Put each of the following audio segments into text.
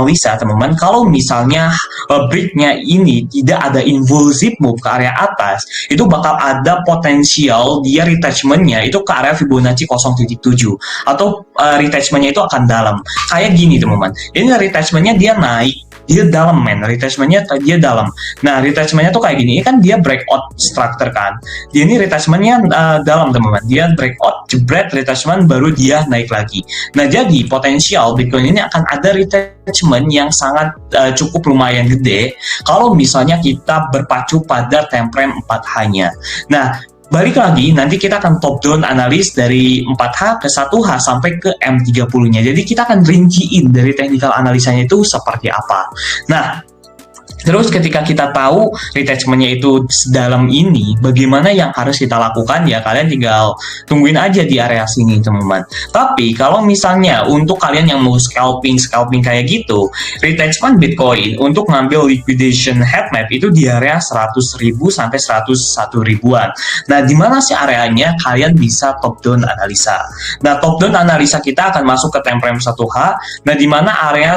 analisa teman-teman, kalau misalnya breaknya ini tidak ada involusive move ke area atas, itu bakal ada potensial dia retouchment-nya itu ke area Fibonacci 0.7 atau retouchment-nya itu akan dalam. Kayak gini teman-teman, ini retouchment-nya dia naik, dia dalam retouchment-nya dia dalam. Nah, retouchment-nya tuh kayak gini, ini kan dia breakout structure kan. Dia ini retouchment-nya dalam teman-teman. Dia breakout, jebret, retouchment, baru dia naik lagi. Nah, jadi potensial Bitcoin ini akan ada retouchment yang sangat cukup lumayan gede kalau misalnya kita berpacu pada time frame 4H-nya. Nah, balik lagi, nanti kita akan top down analis dari 4H ke 1H sampai ke M30-nya. Jadi kita akan rinciin dari technical analisanya itu seperti apa. Nah, terus ketika kita tahu retouchment-nya itu sedalam ini, bagaimana yang harus kita lakukan? Ya kalian tinggal tungguin aja di area sini teman-teman. Tapi kalau misalnya untuk kalian yang mau scalping kayak gitu, retouchment Bitcoin untuk ngambil liquidation head map itu di area 100.000 sampai 101.000-an. Nah, di mana sih areanya? Kalian bisa top down analisa. Nah, top down analisa kita akan masuk ke time frame 1H. Nah, di mana area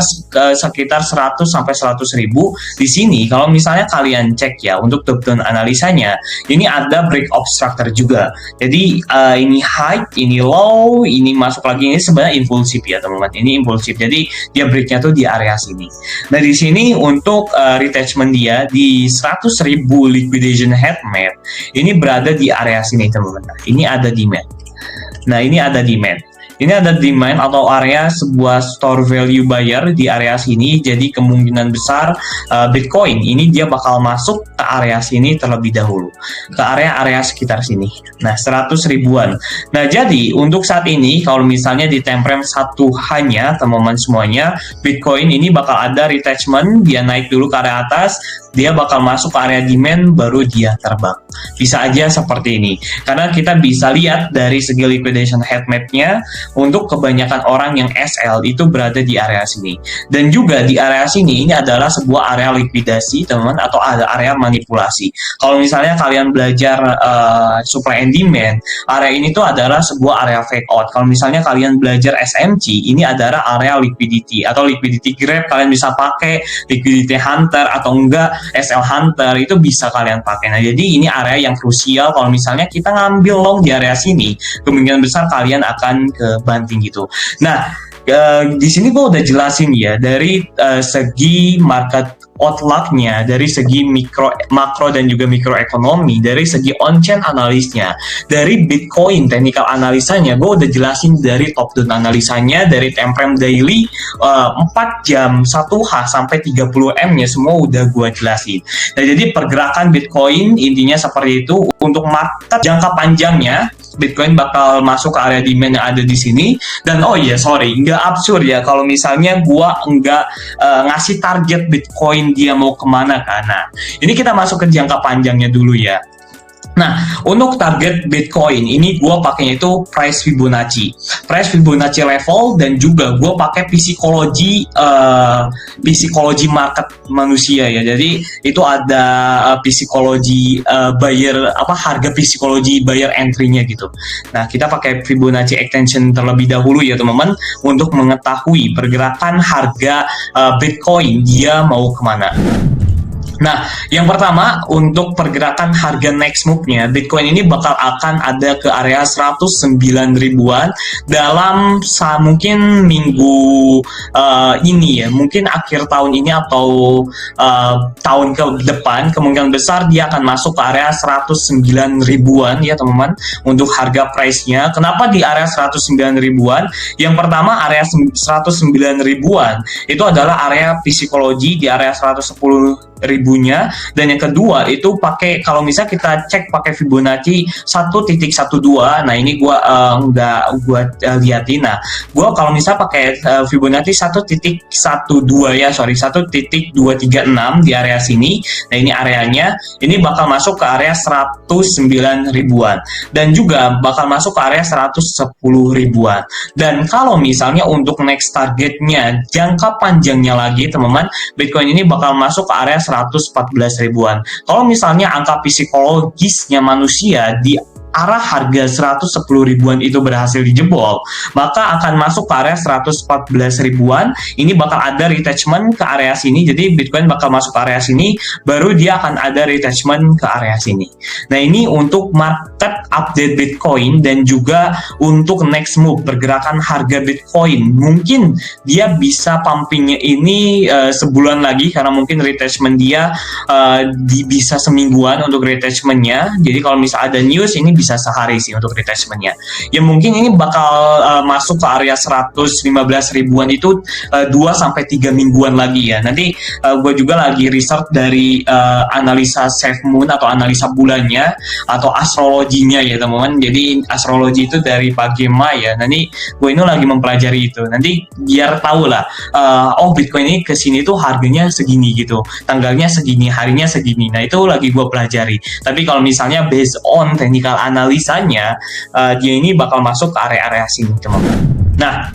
sekitar 100 sampai 100.000 di sini. Kalau misalnya kalian cek ya untuk top down analisanya, ini ada breakout structure juga. Jadi ini high, ini low, ini masuk lagi, ini sebenarnya impulsif ya teman-teman. Ini impulsif. Jadi dia breaknya tuh di area sini. Nah, di sini untuk retouchment dia di 100.000 liquidation head map ini berada di area sini teman-teman. Nah, ini ada demand. Nah, ini ada demand. Ini ada demand atau area sebuah store value buyer di area sini. Jadi kemungkinan besar Bitcoin ini dia bakal masuk ke area sini terlebih dahulu, ke area-area sekitar sini. Nah, 100 ribuan. Nah, jadi untuk saat ini kalau misalnya di time frame 1H-nya teman-teman semuanya, Bitcoin ini bakal ada retouchment, dia naik dulu ke area atas, dia bakal masuk ke area demand, baru dia terbang. Bisa aja seperti ini. Karena kita bisa lihat dari segi liquidation head map-nya, untuk kebanyakan orang yang SL itu berada di area sini. Dan juga di area sini ini adalah sebuah area likuidasi teman-teman, atau ada area manipulasi. Kalau misalnya kalian belajar supply and demand, area ini tuh adalah sebuah area fake out. Kalau misalnya kalian belajar SMC, ini adalah area liquidity atau liquidity grab, kalian bisa pakai liquidity hunter atau enggak SL hunter, itu bisa kalian pakai. Nah, jadi ini area yang krusial. Kalau misalnya kita ngambil long di area sini, kemungkinan besar kalian akan ke banting gitu. Nah, di sini gue udah jelasin ya dari segi market outlook-nya, dari segi makro dan juga mikroekonomi, dari segi on-chain analisnya, dari Bitcoin technical analisanya, gue udah jelasin dari top down analisanya, dari time frame daily 4 jam 1H sampai 30M-nya semua udah gue jelasin. Nah, jadi pergerakan Bitcoin intinya seperti itu. Untuk market jangka panjangnya, Bitcoin bakal masuk ke area demand yang ada di sini. Dan oh iya, sorry, nggak absurd ya kalau misalnya gua nggak ngasih target Bitcoin dia mau kemana kan. Nah, ini kita masuk ke jangka panjangnya dulu ya. Nah, untuk target Bitcoin ini gue pakainya itu price Fibonacci level, dan juga gue pakai psikologi market manusia ya. Jadi itu ada psikologi buyer, harga psikologi buyer entry-nya gitu. Nah, kita pakai Fibonacci extension terlebih dahulu ya teman-teman, untuk mengetahui pergerakan harga Bitcoin dia mau kemana. Nah, yang pertama untuk pergerakan harga next move-nya, Bitcoin ini bakal akan ada ke area 109 ribuan dalam mungkin minggu ini ya, mungkin akhir tahun ini atau tahun ke depan. Kemungkinan besar dia akan masuk ke area 109 ribuan ya teman-teman untuk harga price-nya. Kenapa di area 109 ribuan? Yang pertama, area 109 ribuan itu adalah area psikologi di area 110 ribunya, dan yang kedua itu pakai, kalau misalnya kita cek pakai Fibonacci 1.12. Nah, ini gua liatin. Nah, gua kalau misalnya pakai Fibonacci 1.12 ya, 1.236 di area sini. Nah, ini areanya, ini bakal masuk ke area 109 ribuan dan juga bakal masuk ke area 110 ribuan. Dan kalau misalnya untuk next targetnya jangka panjangnya lagi teman-teman, Bitcoin ini bakal masuk ke area 114 ribuan. Kalau misalnya angka psikologisnya manusia di arah harga 110 ribuan itu berhasil dijebol, maka akan masuk ke area 114 ribuan. Ini bakal ada retouchment ke area sini, jadi Bitcoin bakal masuk ke area sini, baru dia akan ada retouchment ke area sini. Nah, ini untuk market update Bitcoin dan juga untuk next move pergerakan harga Bitcoin. Mungkin dia bisa pumpingnya ini sebulan lagi, karena mungkin retouchment dia bisa semingguan untuk retouchmentnya. Jadi kalau misal ada news, ini bisa sehari sih untuk retouchmentnya. Ya mungkin ini bakal masuk ke area 115 ribuan itu 2-3 mingguan lagi ya. Nanti gue juga lagi research dari analisa Safe Moon atau analisa bulannya atau astrologinya ya teman-teman. Jadi astrologi itu dari Pak Gema ya. Nanti gue ini lagi mempelajari itu. Nanti biar tahu lah, oh Bitcoin ini kesini tuh harganya segini gitu, tanggalnya segini, harinya segini. Nah itu lagi gue pelajari. Tapi kalau misalnya based on technical analisanya, dia ini bakal masuk ke area-area sini teman-teman. Nah,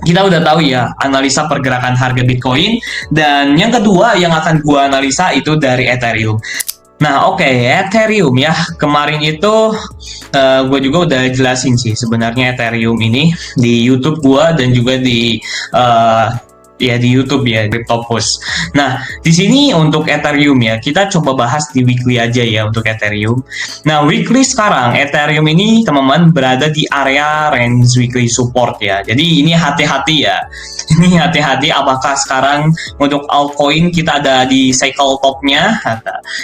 kita udah tahu ya analisa pergerakan harga Bitcoin, dan yang kedua yang akan gua analisa itu dari Ethereum. Nah, oke, Ethereum ya. Kemarin itu gue juga udah jelasin sih sebenarnya Ethereum ini di YouTube gua dan juga di di YouTube ya, CryptoPost. Nah, di sini untuk Ethereum ya, kita coba bahas di weekly aja ya untuk Ethereum. Nah, weekly sekarang Ethereum ini teman-teman berada di area range weekly support ya. Jadi ini hati-hati ya. Ini hati-hati apakah sekarang untuk altcoin kita ada di cycle top-nya.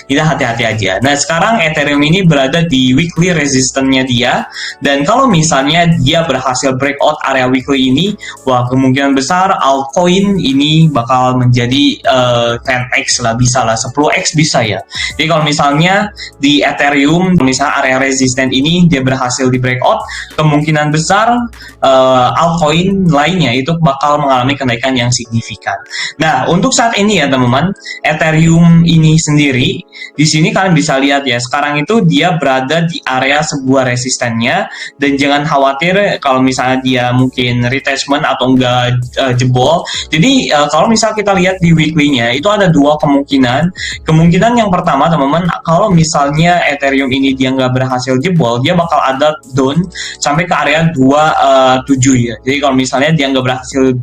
Kita hati-hati aja. Nah, sekarang Ethereum ini berada di weekly resistance-nya dia, dan kalau misalnya dia berhasil breakout area weekly ini, wah kemungkinan besar altcoin ini bakal menjadi 10x lah, bisa lah 10x bisa ya. Jadi kalau misalnya di Ethereum misalnya area resisten ini dia berhasil di breakout, kemungkinan besar altcoin lainnya itu bakal mengalami kenaikan yang signifikan. Nah, untuk saat ini ya teman-teman, Ethereum ini sendiri di sini kalian bisa lihat ya, sekarang itu dia berada di area sebuah resistennya, dan jangan khawatir kalau misalnya dia mungkin retouchment atau enggak jebol. Jadi kalau misal kita lihat di weekly-nya itu ada dua kemungkinan. Kemungkinan yang pertama teman-teman, kalau misalnya Ethereum ini dia nggak berhasil jebol, dia bakal ada down sampai ke area 27 ya. Jadi kalau misalnya dia nggak berhasil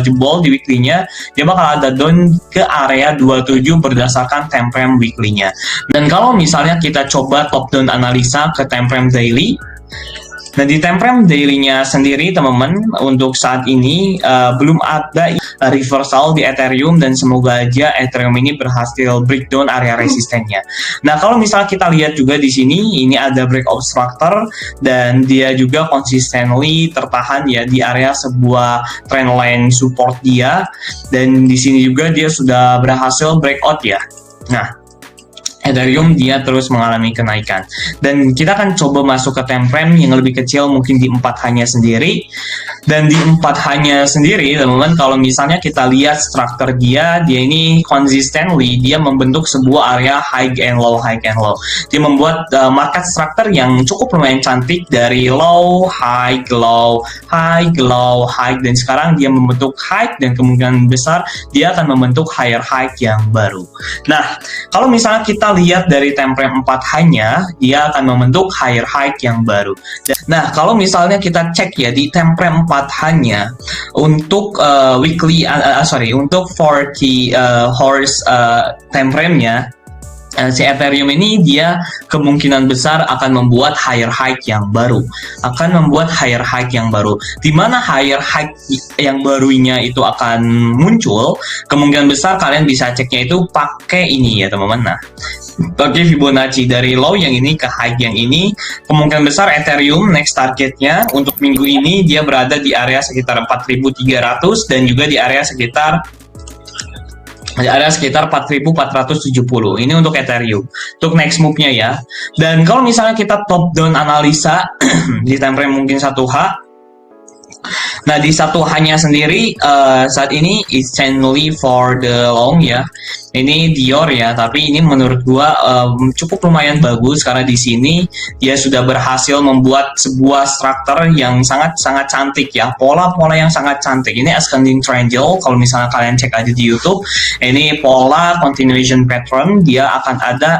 jebol di weekly-nya, dia bakal ada down ke area 27 berdasarkan time frame weekly-nya. Dan kalau misalnya kita coba top down analisa ke time frame daily, nah di time frame daily-nya sendiri teman-teman, untuk saat ini belum ada reversal di Ethereum, dan semoga aja Ethereum ini berhasil breakdown area resistennya. Nah, kalau misalnya kita lihat juga di sini, ini ada breakout structure, dan dia juga consistently tertahan ya di area sebuah trendline support dia, dan di sini juga dia sudah berhasil breakout ya. Nah, Ethereum dia terus mengalami kenaikan, dan kita akan coba masuk ke time frame yang lebih kecil, mungkin di 4 hanya sendiri. Dan di 4 hanya sendiri teman-teman, kalau misalnya kita lihat struktur dia ini consistently dia membentuk sebuah area high and low, high and low. Dia membuat market structure yang cukup lumayan cantik, dari low, high, low, high, low, high, dan sekarang dia membentuk high, dan kemungkinan besar dia akan membentuk higher high yang baru. Nah, kalau misalnya kita lihat dari time frame 4 hanya, dia akan membentuk higher high yang baru. Nah, kalau misalnya kita cek ya di time frame 4 hanya, untuk weekly untuk 40 hours time frame-nya, si Ethereum ini dia kemungkinan besar akan membuat higher high yang baru, di mana higher high yang barunya itu akan muncul, kemungkinan besar kalian bisa ceknya itu pakai ini ya teman-teman. Nah, pakai Fibonacci dari low yang ini ke high yang ini, kemungkinan besar Ethereum next targetnya untuk minggu ini dia berada di area sekitar 4.300, dan juga di area sekitar 4.470. Ini untuk Ethereum, untuk next move-nya ya. Dan kalau misalnya kita top down analisa di time frame mungkin 1H, nah di 1H-nya sendiri saat ini it's only for the long ya. Ini Dior ya, tapi ini menurut gua cukup lumayan bagus karena di sini dia sudah berhasil membuat sebuah struktur yang sangat-sangat cantik ya, pola-pola yang sangat cantik. Ini ascending triangle, kalau misalnya kalian cek aja di YouTube, ini pola continuation pattern, dia akan ada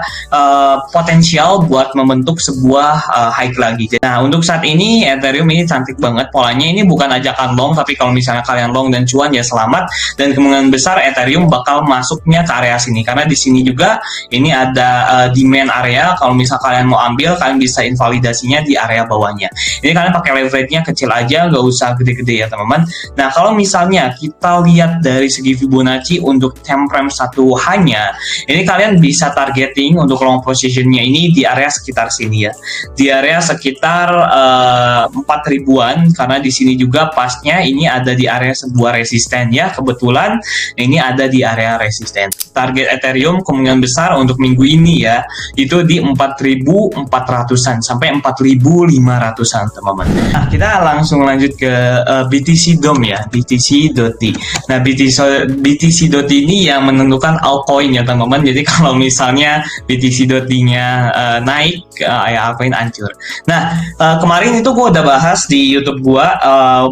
potensial buat membentuk sebuah high lagi. Nah, untuk saat ini Ethereum ini cantik banget polanya. Ini bukan ajakan long, tapi kalau misalnya kalian long dan cuan ya selamat, dan kemungkinan besar Ethereum bakal masuknya ke area sini karena di sini juga ini ada demand area. Kalau misal kalian mau ambil, kalian bisa invalidasinya di area bawahnya. Ini kalian pakai leverage-nya kecil aja, nggak usah gede-gede ya teman-teman. Nah, kalau misalnya kita lihat dari segi Fibonacci untuk time frame satu hanya, ini kalian bisa targeting untuk long position-nya ini di area sekitar sini ya, di area sekitar 4.000-an, karena di sini juga pasnya ini ada di area sebuah resisten ya. Kebetulan ini ada di area resisten. Target Ethereum kemungkinan besar untuk minggu ini ya, itu di 4.400-an sampai 4.500-an teman-teman. Nah, kita langsung lanjut ke BTC DOM ya, BTC.D. Nah, BTC.D ini yang menentukan altcoin ya teman-teman. Jadi kalau misalnya BTC.D-nya naik, ya altcoin hancur. Nah, kemarin itu gue udah bahas di YouTube gue,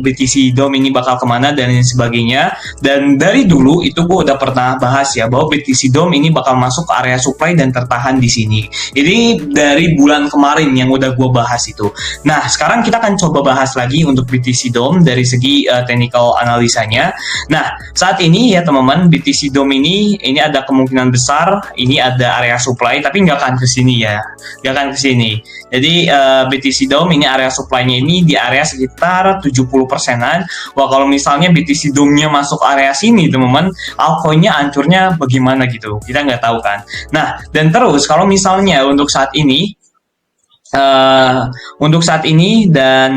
BTC DOM ini bakal kemana dan lain sebagainya. Dan dari dulu itu gue udah pernah bahas ya bahwa BTC DOM ini bakal masuk ke area supply dan tertahan di sini. Ini dari bulan kemarin yang udah gue bahas itu. Nah, sekarang kita akan coba bahas lagi untuk BTC DOM dari segi technical analisanya. Nah, saat ini ya teman-teman, BTC DOM ini ada kemungkinan besar ini ada area supply, tapi nggak akan ke sini ya, nggak akan ke sini. Jadi BTC DOM ini area supply-nya ini di area sekitar 70%-an. Wah, kalau misalnya BTC DOM-nya masuk area sini teman-teman, altcoin-nya hancurnya bagaimana gitu, kita nggak tahu kan. Nah, dan terus kalau misalnya untuk saat ini dan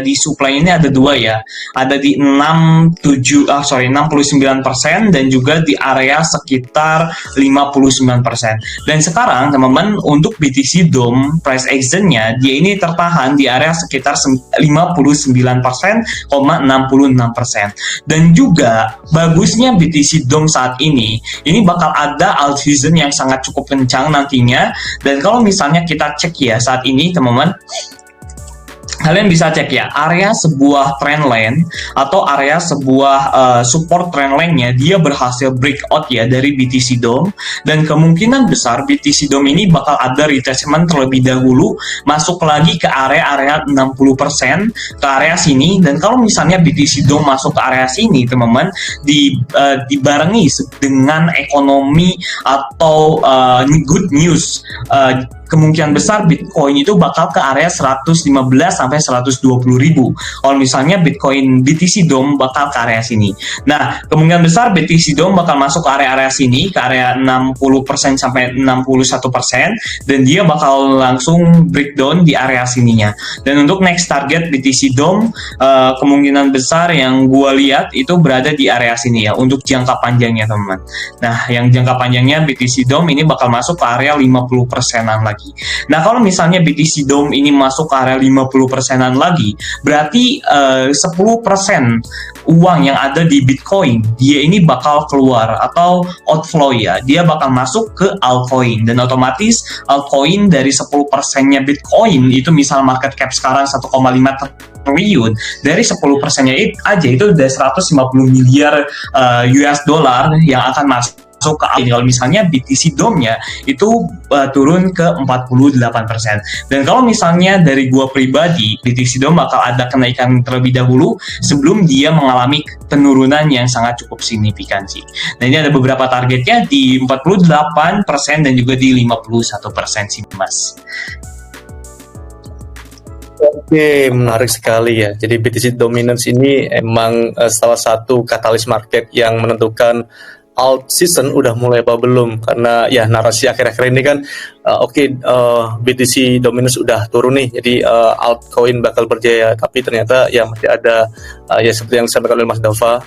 di supply ini ada dua ya, ada di 69% dan juga di area sekitar 59%. Dan sekarang teman-teman untuk BTC DOM price action-nya dia ini tertahan di area sekitar 59,66%. Dan juga bagusnya BTC DOM saat ini bakal ada alt season yang sangat cukup kencang nantinya. Dan kalau misalnya kita cek ya saat ini teman-teman, kalian bisa cek ya area sebuah trendline atau area sebuah support trendline-nya dia berhasil breakout ya dari BTC DOM, dan kemungkinan besar BTC DOM ini bakal ada retracement terlebih dahulu masuk lagi ke area 60% ke area sini. Dan kalau misalnya BTC DOM masuk ke area sini teman-teman, dibarengi dengan ekonomi atau good news, kemungkinan besar Bitcoin itu bakal ke area 115 sampai 120 ribu. Kalau misalnya BTC DOM bakal ke area sini. Nah, kemungkinan besar BTC DOM bakal masuk ke area-area sini, ke area 60% sampai 61%, dan dia bakal langsung breakdown di area sininya. Dan untuk next target BTC DOM, kemungkinan besar yang gua lihat itu berada di area sini ya, untuk jangka panjangnya teman-teman. Nah, yang jangka panjangnya BTC DOM ini bakal masuk ke area 50%-an lagi. Nah, kalau misalnya BTC DOM ini masuk ke area 50%-an lagi, berarti 10% uang yang ada di Bitcoin dia ini bakal keluar atau outflow ya, dia bakal masuk ke altcoin. Dan otomatis altcoin dari 10%-nya Bitcoin itu misal market cap sekarang 1,5 triliun, dari 10%-nya aja itu udah 150 miliar US dollar yang akan masuk ke kalau misalnya BTC DOM-nya itu turun ke 48%. Dan kalau misalnya dari gua pribadi, BTC DOM bakal ada kenaikan terlebih dahulu sebelum dia mengalami penurunan yang sangat cukup signifikan sih. Nah, ini ada beberapa targetnya di 48% dan juga di 51% sih Mas. Oke, menarik sekali ya. Jadi BTC dominance ini emang salah satu katalis market yang menentukan alt season udah mulai apa belum, karena ya narasi akhir-akhir ini kan BTC dominance udah turun nih, jadi altcoin bakal berjaya, tapi ternyata ya masih ada ya seperti yang disampaikan oleh Mas Dava,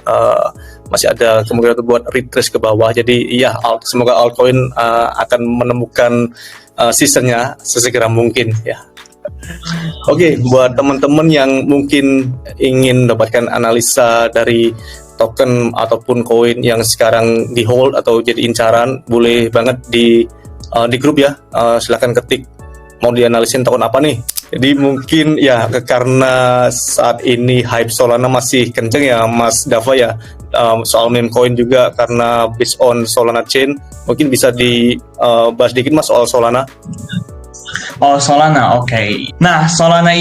masih ada kemungkinan untuk buat retrace ke bawah. Jadi ya semoga altcoin akan menemukan seasonnya sesegera mungkin ya. Oke, buat teman-teman yang mungkin ingin mendapatkan analisa dari token ataupun koin yang sekarang di hold atau jadi incaran, boleh banget di grup ya. Silahkan ketik mau dianalisin tahun apa nih. Jadi mungkin ya karena saat ini hype Solana masih kenceng ya Mas Dava ya, soal meme coin juga karena based on Solana chain, mungkin bisa dibahas dikit Mas soal Solana. Oh, Solana, oke. Nah, Solana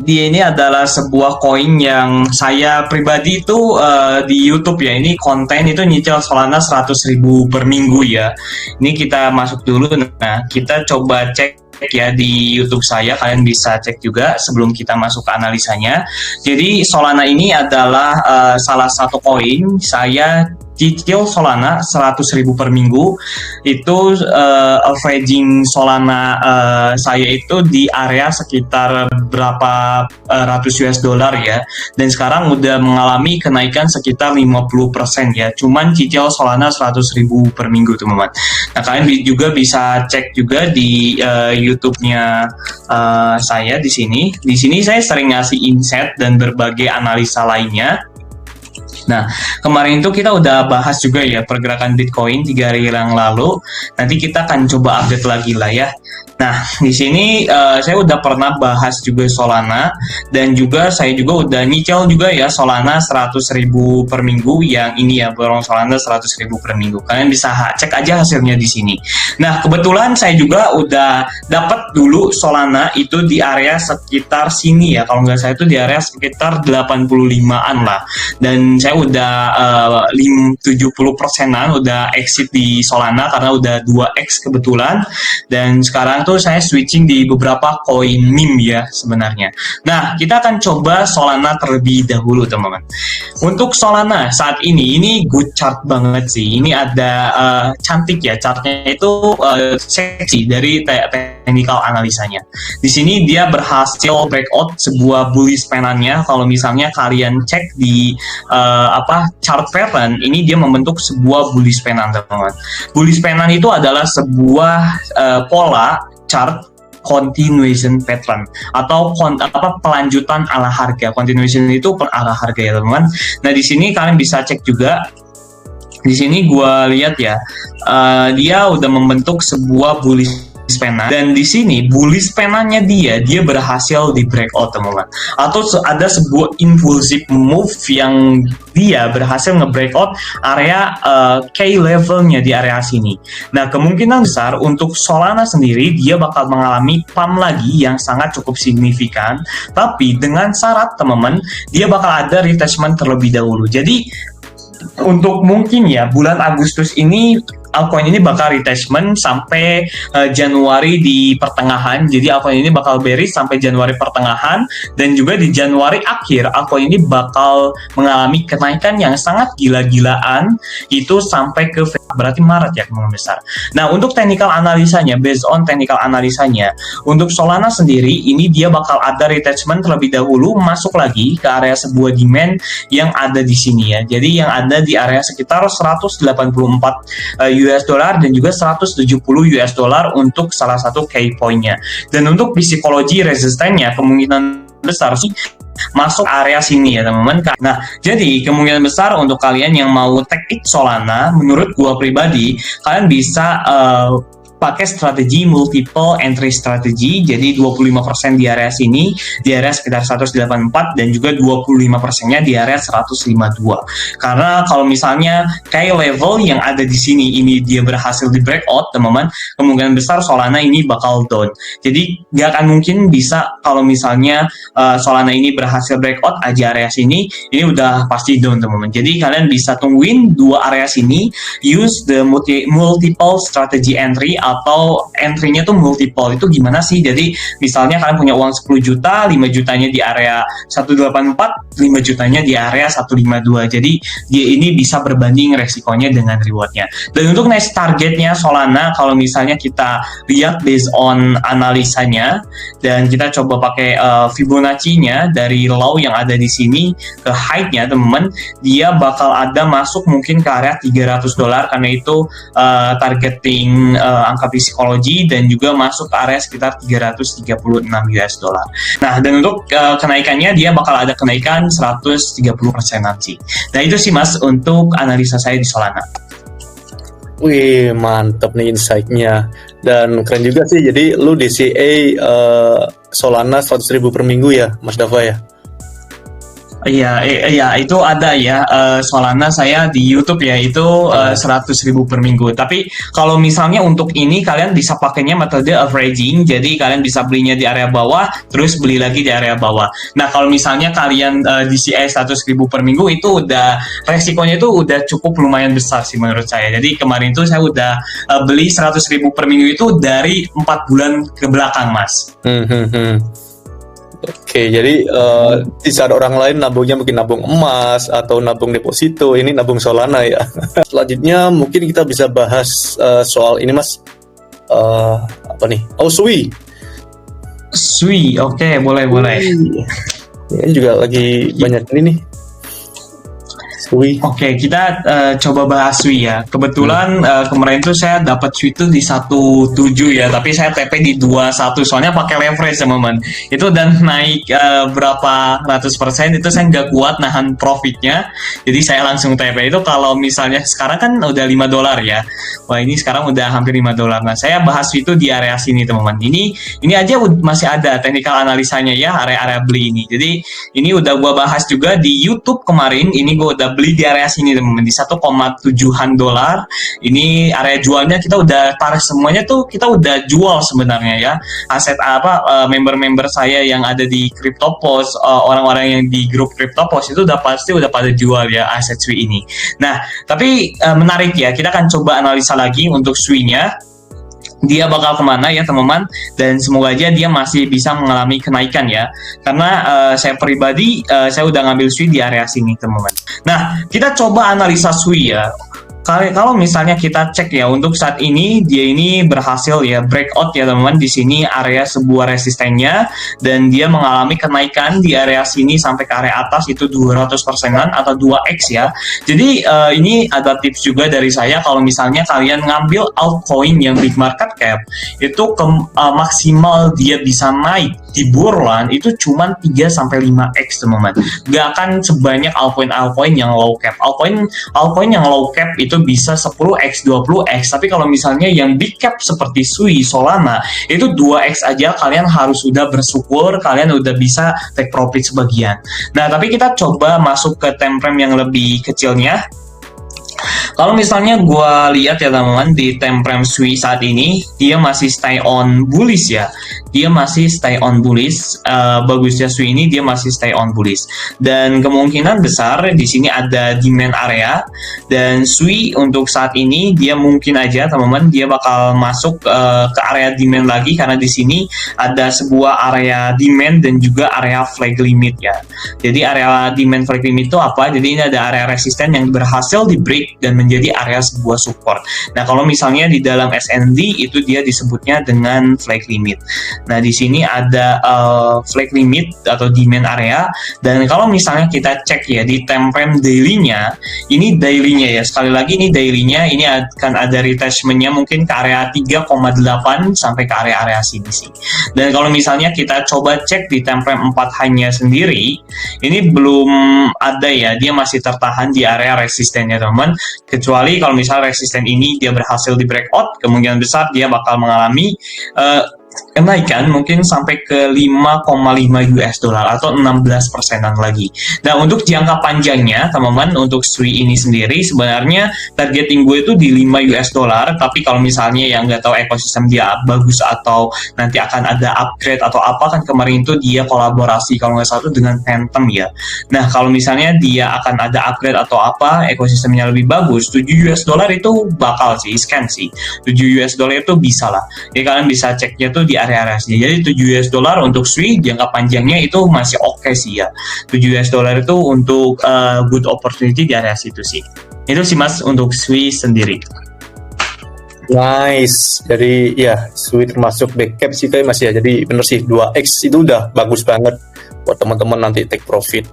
dia ini adalah sebuah koin yang saya pribadi itu di YouTube ya. Ini konten itu nyicil Solana 100.000 per minggu ya. Ini kita masuk dulu. Nah, kita coba cek ya di YouTube saya. Kalian bisa cek juga sebelum kita masuk ke analisanya. Jadi Solana ini adalah salah satu koin saya cicil Solana 100.000 per minggu. Itu averaging Solana saya itu di area sekitar berapa ratus US dollar ya, dan sekarang udah mengalami kenaikan sekitar 50% ya, cuman cicil Solana 100.000 per minggu teman-teman. Nah, kalian juga bisa cek juga di YouTube-nya saya di sini saya sering ngasih insight dan berbagai analisa lainnya. Nah, kemarin itu kita udah bahas juga ya pergerakan Bitcoin 3 hari yang lalu. Nanti kita akan coba update lagi lah ya. Nah, di sini saya udah pernah bahas juga Solana, dan juga saya juga udah nyicil juga ya Solana 100.000 per minggu yang ini ya, borong Solana 100.000 per minggu. Kalian bisa cek aja hasilnya di sini. Nah, kebetulan saya juga udah dapat dulu Solana itu di area sekitar sini ya. Kalau nggak saya itu di area sekitar 85-an lah. Dan saya udah 70%-an udah exit di Solana karena udah 2x kebetulan. Dan sekarang tuh saya switching di beberapa koin meme ya sebenarnya. Nah, kita akan coba Solana terlebih dahulu teman-teman. Untuk Solana saat ini good chart banget sih. Ini ada cantik ya, chartnya itu seksi dari technical analisanya. Di sini dia berhasil breakout sebuah bullish pattern-nya. Kalau misalnya kalian cek di chart pattern, ini dia membentuk sebuah bullish pattern teman-teman. Bullish pattern itu adalah sebuah pola chart continuation pattern atau pelanjutan ala harga. Continuation itu ala harga ya teman-teman. Nah, di sini kalian bisa cek juga. Di sini gua lihat ya, dia udah membentuk sebuah bullish pattern, dan di sini bullish pattern-nya dia berhasil di breakout teman-teman, atau ada sebuah impulsive move yang dia berhasil nge-breakout area key level-nya di area sini. Nah, kemungkinan besar untuk Solana sendiri dia bakal mengalami pump lagi yang sangat cukup signifikan, tapi dengan syarat teman-teman dia bakal ada retestment terlebih dahulu. Jadi untuk mungkin ya bulan Agustus ini altcoin ini bakal retestment sampai Januari di pertengahan. Jadi altcoin ini bakal bearish sampai Januari pertengahan, dan juga di Januari akhir altcoin ini bakal mengalami kenaikan yang sangat gila-gilaan itu sampai ke berarti Maret ya kemungkinan besar. Nah, untuk technical analisanya, based on technical analisanya, untuk Solana sendiri ini dia bakal ada retestment terlebih dahulu, masuk lagi ke area sebuah demand yang ada di sini ya. Jadi yang ada di area sekitar 184 US dollar dan juga 170 US dollar untuk salah satu key point-nya. Dan untuk psikologi resistennya kemungkinan besar sih masuk area sini ya teman-teman. Nah, jadi kemungkinan besar untuk kalian yang mau take it Solana, menurut gua pribadi kalian bisa pakai strategi multiple entry strategi. Jadi 25% di area sini, di area sekitar 184, dan juga 25%-nya di area 152. Karena kalau misalnya kayak level yang ada di sini ini dia berhasil di breakout teman-teman, kemungkinan besar Solana ini bakal down. Jadi nggak akan mungkin bisa kalau misalnya Solana ini berhasil breakout aja area sini, ini udah pasti down teman-teman. Jadi kalian bisa tungguin dua area sini, use the multiple strategy entry, atau entry-nya tuh multiple. Itu gimana sih? Jadi misalnya kalian punya uang 10 juta, 5 jutanya di area 184, 5 jutanya di area 152. Jadi dia ini bisa berbanding resikonya dengan rewardnya. Dan untuk next targetnya Solana, kalau misalnya kita lihat based on analisanya, dan kita coba pakai Fibonacci-nya dari low yang ada di sini ke high-nya teman-teman, dia bakal ada masuk mungkin ke area 300 dolar, karena itu targeting angka psikologi dan juga masuk ke area sekitar 336 US dollar. Nah, dan untuk kenaikannya dia bakal ada kenaikan 130% nanti. Nah, itu sih Mas untuk analisa saya di Solana. Wih, mantep nih insight-nya. Dan keren juga sih, jadi lu DCA Solana 100.000 per minggu ya, Mas Dava ya? Iya, itu ada ya, Solana saya di YouTube ya, itu 100.000 per minggu. Tapi kalau misalnya untuk ini kalian bisa pakainya metode averaging, jadi kalian bisa belinya di area bawah, terus beli lagi di area bawah. Nah, kalau misalnya kalian DCA 100.000 per minggu, itu udah resikonya itu udah cukup lumayan besar sih menurut saya. Jadi kemarin itu saya udah beli 100.000 per minggu itu dari 4 bulan ke belakang, Mas. Oke, jadi di saat orang lain nabungnya mungkin nabung emas atau nabung deposito, ini nabung Solana ya. Selanjutnya mungkin kita bisa bahas soal ini Mas, apa nih? Oh, Sui. Sui, oke, boleh. Ini juga lagi banyak ini nih. Sui. Oke, kita coba bahas Sui ya. Kebetulan kemarin tuh saya dapat Sui itu di 17 ya, tapi saya TP di 21 soalnya pakai leverage teman-teman. Itu dan naik berapa ratus persen itu saya nggak kuat nahan profitnya. Jadi saya langsung TP. Itu kalau misalnya sekarang kan udah 5 dolar ya. Wah, ini sekarang udah hampir 5 dolar. Nah, saya bahas Sui itu di area sini teman-teman. Ini aja masih ada technical analisanya ya, area-area beli ini. Jadi ini udah gua bahas juga di YouTube kemarin. Ini gua udah beli di area sini teman-teman di 1,7-an dolar. Ini area jualnya kita udah tarik semuanya tuh, kita udah jual sebenarnya ya. Aset member-member saya yang ada di CryptoPost, orang-orang yang di grup CryptoPost itu udah pada jual ya aset Sui ini. Nah, tapi menarik ya, kita akan coba analisa lagi untuk Sui-nya. Dia bakal kemana ya teman-teman, dan semoga aja dia masih bisa mengalami kenaikan ya, karena saya pribadi saya udah ngambil Sui di area sini teman-teman. Nah, kita coba analisa Sui ya. Kalau misalnya kita cek ya, untuk saat ini dia ini berhasil ya breakout ya teman-teman, di sini area sebuah resistennya, dan dia mengalami kenaikan di area sini sampai ke area atas itu 200%-an atau 2x ya. Jadi ini ada tips juga dari saya, kalau misalnya kalian ngambil altcoin yang big market cap itu maksimal dia bisa naik di bulan itu cuma 3-5x teman-teman. Gak akan sebanyak altcoin yang low cap. Altcoin yang low cap itu bisa 10x, 20x, tapi kalau misalnya yang big cap seperti Sui, Solana, itu 2x aja kalian harus udah bersyukur, kalian udah bisa take profit sebagian. Nah, tapi kita coba masuk ke time frame yang lebih kecilnya. Kalau misalnya gue lihat ya teman-teman, di time frame Sui saat ini dia masih stay on bullish ya, dia masih stay on bullish. Bagusnya Sui ini dia masih stay on bullish, dan kemungkinan besar di sini ada demand area, dan Sui untuk saat ini dia mungkin aja teman-teman dia bakal masuk ke area demand lagi, karena di sini ada sebuah area demand dan juga area flag limit ya. Jadi area demand flag limit itu apa? Jadi ini ada area resisten yang berhasil di break dan menjadi area sebuah support. Nah, kalau misalnya di dalam SND itu dia disebutnya dengan flag limit. Nah, di sini ada flag limit atau demand area, dan kalau misalnya kita cek ya di time frame daily-nya, ini daily-nya ya, sekali lagi ini daily-nya, ini akan ada retestment-nya mungkin ke area 3,8 sampai ke area-area sini sih. Dan kalau misalnya kita coba cek di time frame 4 hanya sendiri, ini belum ada ya, dia masih tertahan di area resistennya teman-teman. Kecuali kalau misalnya resisten ini dia berhasil di breakout, kemungkinan besar dia bakal mengalami kenaikan mungkin sampai ke 5,5 US dollar atau 16%-an lagi. Nah, untuk jangka panjangnya teman-teman, untuk Sui ini sendiri sebenarnya targeting gue itu di 5 US dollar, tapi kalau misalnya yang nggak tahu ekosistem dia bagus atau nanti akan ada upgrade atau apa, kan kemarin itu dia kolaborasi kalau nggak salah dengan Phantom ya. Nah, kalau misalnya dia akan ada upgrade atau apa, ekosistemnya lebih bagus, 7 US dollar itu bakal sih scan sih. 7 US dollar itu bisa lah. Jadi kalian bisa ceknya tuh di area-area sini. Jadi 7 US dollar untuk Sui jangka panjangnya itu masih oke sih ya. 7 US dollar itu untuk good opportunity di area situ sih. Itu sih Mas untuk Sui sendiri. Nice. Jadi ya Sui termasuk back cap sih kayak masih ya. Jadi bener sih 2x itu udah bagus banget buat teman-teman nanti take profit.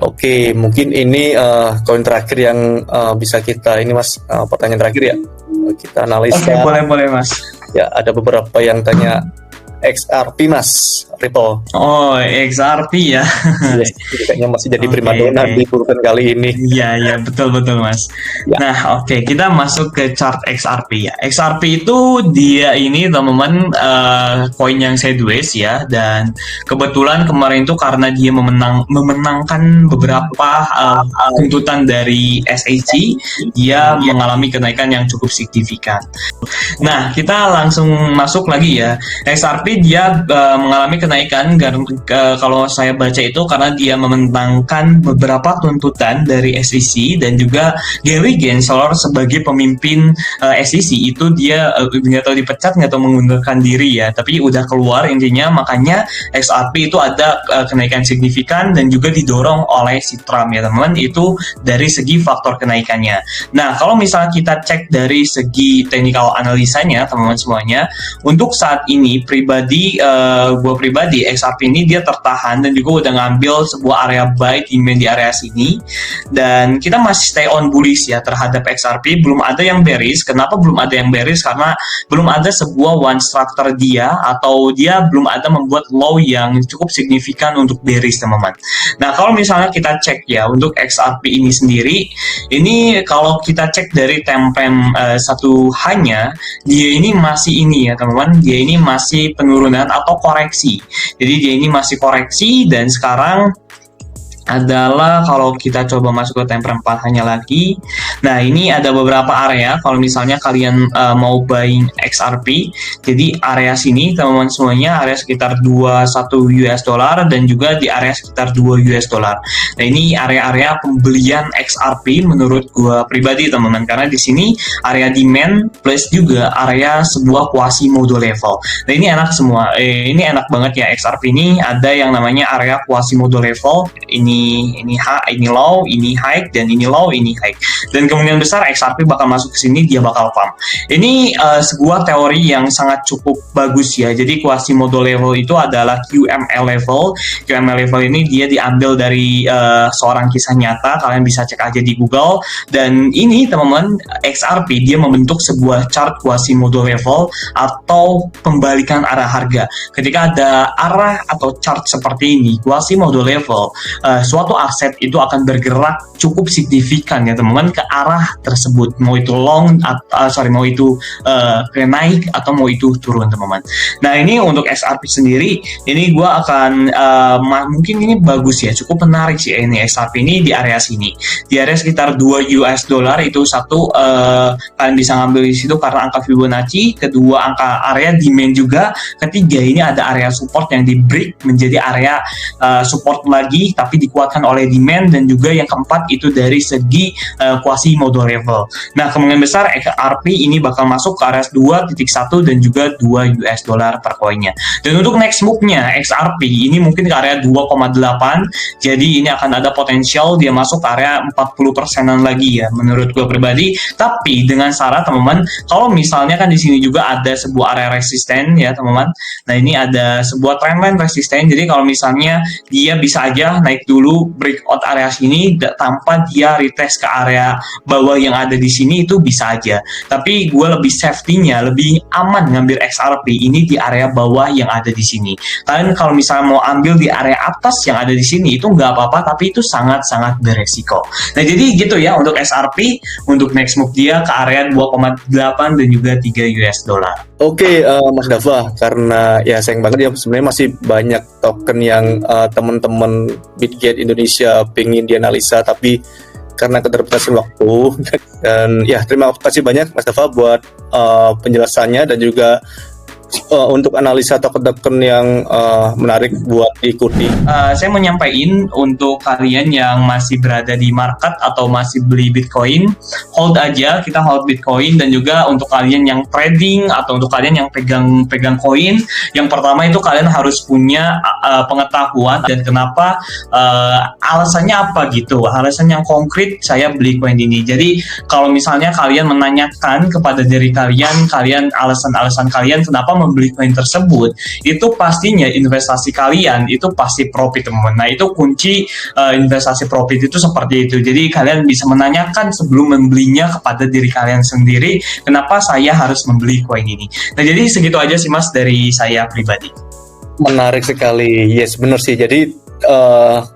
Oke, mungkin ini koin terakhir yang bisa kita ini Mas, pertanyaan terakhir ya. kita Oke, analisa. boleh Mas. Ya, ada beberapa yang tanya XRP Mas, Ripple. Oh, XRP ya. Yes, ini kayaknya masih jadi Oke, primadona oke. di pulpen kali ini. Iya, betul Mas. Ya. Nah, oke, kita masuk ke chart XRP ya. XRP itu dia ini teman-teman koin yang sideways ya, dan kebetulan kemarin itu karena dia memenangkan beberapa tuntutan dari SEC, dia mengalami kenaikan yang cukup signifikan. Nah, kita langsung masuk lagi ya. XRP dia mengalami kenaikan kalau saya baca itu karena dia memenangkan beberapa tuntutan dari SEC, dan juga Gary Gensler sebagai pemimpin SEC itu dia nggak tahu dipecat, nggak tahu mengundurkan diri ya, tapi udah keluar intinya, makanya XRP itu ada kenaikan signifikan dan juga didorong oleh si Trump ya teman-teman. Itu dari segi faktor kenaikannya. Nah, kalau misalnya kita cek dari segi technical analisanya teman-teman semuanya, untuk saat ini gue pribadi XRP ini dia tertahan dan juga udah ngambil sebuah area buy demand di area sini, dan kita masih stay on bullish ya terhadap XRP. Belum ada yang bearish. Kenapa belum ada yang bearish? Karena belum ada sebuah one structure dia, atau dia belum ada membuat low yang cukup signifikan untuk bearish teman-teman. Nah, kalau misalnya kita cek ya untuk XRP ini sendiri, ini kalau kita cek dari time frame satu hanya, dia ini masih ini ya teman-teman, dia ini masih penurunan atau koreksi. Jadi dia ini masih koreksi, dan sekarang adalah kalau kita coba masuk ke time frame 4 hanya lagi. Nah, ini ada beberapa area kalau misalnya kalian mau buying XRP. Jadi area sini teman-teman semuanya area sekitar 21 US dollar dan juga di area sekitar 2 US dollar. Nah, ini area-area pembelian XRP menurut gua pribadi teman-teman, karena di sini area demand plus juga area sebuah Quasimodo level. Nah, ini enak semua. Ini enak banget ya XRP ini, ada yang namanya area Quasimodo level. Ini high, ini low, ini high, dan ini low, ini high. Dan kemungkinan besar XRP bakal masuk ke sini, dia bakal pump. Ini sebuah teori yang sangat cukup bagus ya. Jadi Quasimodo level itu adalah QML level. QML level ini dia diambil dari seorang kisah nyata. Kalian bisa cek aja di Google. Dan ini teman-teman, XRP dia membentuk sebuah chart Quasimodo level atau pembalikan arah harga. Ketika ada arah atau chart seperti ini, Quasimodo level, suatu aset itu akan bergerak cukup signifikan ya teman-teman ke arah tersebut, mau itu mau itu naik atau mau itu turun teman-teman. Nah, ini untuk XRP sendiri, ini gue akan mungkin ini bagus ya, cukup menarik sih ini XRP ini di area sini, di area sekitar 2 US dollar itu satu, kalian bisa ngambil di situ karena angka Fibonacci, kedua angka area demand juga, ketiga ini ada area support yang di break menjadi area support lagi tapi dikuatkan oleh demand, dan juga yang keempat itu dari segi Quasimodo level. Nah, kemungkinan besar XRP ini bakal masuk ke area 2.1 dan juga 2 US dollar per koinnya. Dan untuk next move-nya XRP ini mungkin ke area 2,8, jadi ini akan ada potensial dia masuk ke area 40%-an lagi ya menurut gue pribadi. Tapi dengan syarat teman-teman, kalau misalnya kan di sini juga ada sebuah area resisten ya teman-teman. Nah, ini ada sebuah trendline resisten, jadi kalau misalnya dia bisa aja naik dulu breakout area sini tanpa dia retest ke area bawah yang ada di sini, itu bisa aja. Tapi gue lebih safety-nya, lebih aman ngambil XRP ini di area bawah yang ada di sini. Kalian kalau misalnya mau ambil di area atas yang ada di sini itu nggak apa-apa, tapi itu sangat-sangat beresiko. Nah, jadi gitu ya untuk XRP, untuk next move dia ke area 2,8 dan juga 3 US dollar. Oke, Mas Dava, karena ya sayang banget ya sebenarnya masih banyak token yang teman-teman Bitget Indonesia pengen dianalisa, tapi karena keterbatasan waktu dan ya terima kasih banyak Mas Dava buat penjelasannya dan juga untuk analisa token-token yang menarik buat diikuti. Saya mau nyampaikan untuk kalian yang masih berada di market atau masih beli Bitcoin, hold aja, kita hold Bitcoin. Dan juga untuk kalian yang trading atau untuk kalian yang pegang koin, yang pertama itu kalian harus punya pengetahuan dan kenapa, alasannya apa gitu, alasan yang konkret saya beli koin ini. Jadi kalau misalnya kalian menanyakan kepada diri kalian alasan-alasan kalian kenapa membeli koin tersebut, itu pastinya investasi kalian itu pasti profit, teman-teman. Nah, itu kunci investasi profit itu seperti itu. Jadi kalian bisa menanyakan sebelum membelinya kepada diri kalian sendiri, kenapa saya harus membeli koin ini. Nah, jadi segitu aja sih Mas dari saya pribadi. Menarik sekali, yes benar sih. Jadi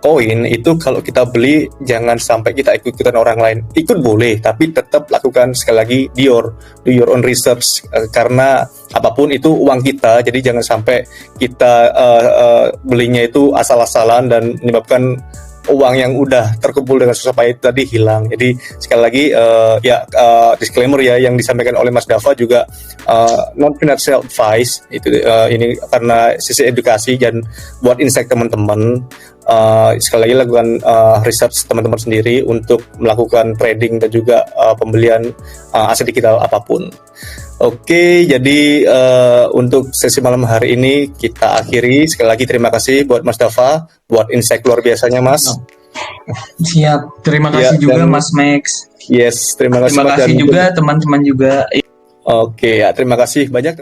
koin itu kalau kita beli jangan sampai kita ikut-ikutan orang lain. Ikut boleh, tapi tetap lakukan sekali lagi do your own research, karena apapun itu uang kita. Jadi jangan sampai kita belinya itu asal-asalan dan menyebabkan uang yang udah terkumpul dengan susah payah tadi hilang. Jadi sekali lagi disclaimer ya yang disampaikan oleh Mas Dava juga non financial advice itu ini karena sisi edukasi dan buat insight teman-teman. Sekali lagi lakukan research teman-teman sendiri untuk melakukan trading dan juga pembelian aset digital apapun. Oke, jadi untuk sesi malam hari ini kita akhiri. Sekali lagi terima kasih buat Mas Dava, buat insight luar biasanya Mas. Siap, terima kasih juga Mas Max. Yes, terima kasih. Terima kasih juga teman-teman juga. Oke, ya terima kasih banyak.